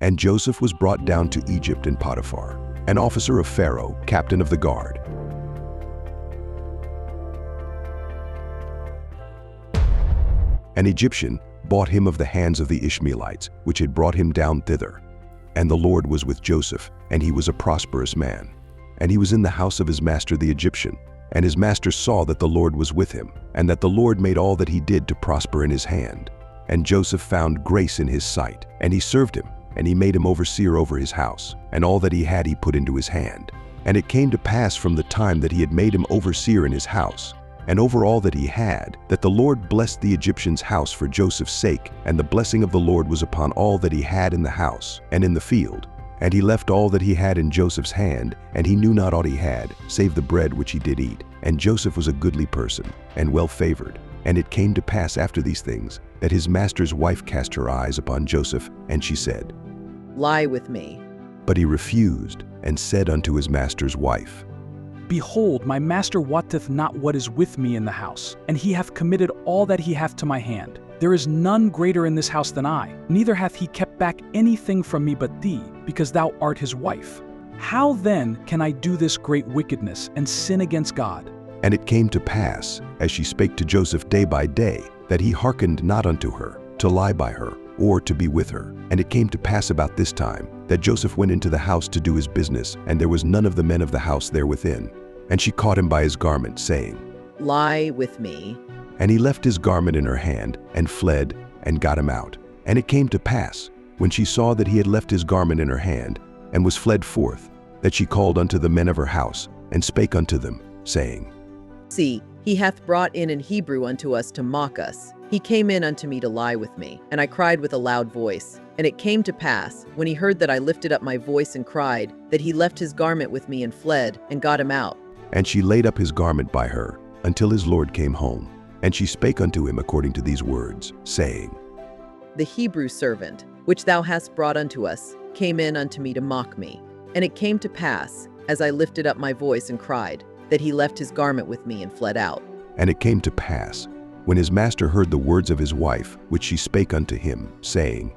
And Joseph was brought down to Egypt in Potiphar, an officer of Pharaoh, captain of the guard. An Egyptian bought him of the hands of the Ishmaelites, which had brought him down thither. And the Lord was with Joseph, and he was a prosperous man. And he was in the house of his master the Egyptian. And his master saw that the Lord was with him, and that the Lord made all that he did to prosper in his hand. And Joseph found grace in his sight, and he served him, and he made him overseer over his house, and all that he had he put into his hand. And it came to pass from the time that he had made him overseer in his house, and over all that he had, that the Lord blessed the Egyptian's house for Joseph's sake, and the blessing of the Lord was upon all that he had in the house and in the field. And he left all that he had in Joseph's hand, and he knew not aught he had, save the bread which he did eat. And Joseph was a goodly person, and well favored. And it came to pass after these things, that his master's wife cast her eyes upon Joseph, and she said, Lie with me. But he refused, and said unto his master's wife, Behold, my master wotteth not what is with me in the house, and he hath committed all that he hath to my hand. There is none greater in this house than I, neither hath he kept back anything from me but thee, because thou art his wife. How then can I do this great wickedness and sin against God? And it came to pass, as she spake to Joseph day by day, that he hearkened not unto her, to lie by her, or to be with her. And it came to pass about this time, that Joseph went into the house to do his business, and there was none of the men of the house there within. And she caught him by his garment, saying, Lie with me. And he left his garment in her hand, and fled, and got him out. And it came to pass, when she saw that he had left his garment in her hand, and was fled forth, that she called unto the men of her house, and spake unto them, saying, See, he hath brought in an Hebrew unto us to mock us. He came in unto me to lie with me, and I cried with a loud voice. And it came to pass, when he heard that I lifted up my voice and cried, that he left his garment with me and fled, and got him out. And she laid up his garment by her, until his lord came home. And she spake unto him according to these words, saying, The Hebrew servant, which thou hast brought unto us, came in unto me to mock me. And it came to pass, as I lifted up my voice and cried, that he left his garment with me and fled out. And it came to pass, when his master heard the words of his wife, which she spake unto him, saying,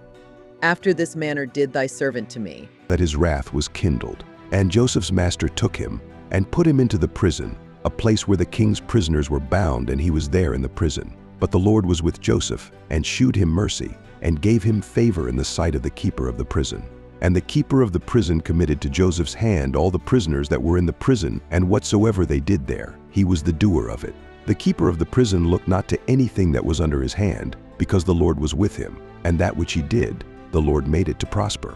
After this manner did thy servant to me, that his wrath was kindled. And Joseph's master took him, and put him into the prison, a place where the king's prisoners were bound, and he was there in the prison. But the Lord was with Joseph, and shewed him mercy, and gave him favor in the sight of the keeper of the prison. And the keeper of the prison committed to Joseph's hand all the prisoners that were in the prison, and whatsoever they did there, he was the doer of it. The keeper of the prison looked not to anything that was under his hand, because the Lord was with him, and that which he did, the Lord made it to prosper.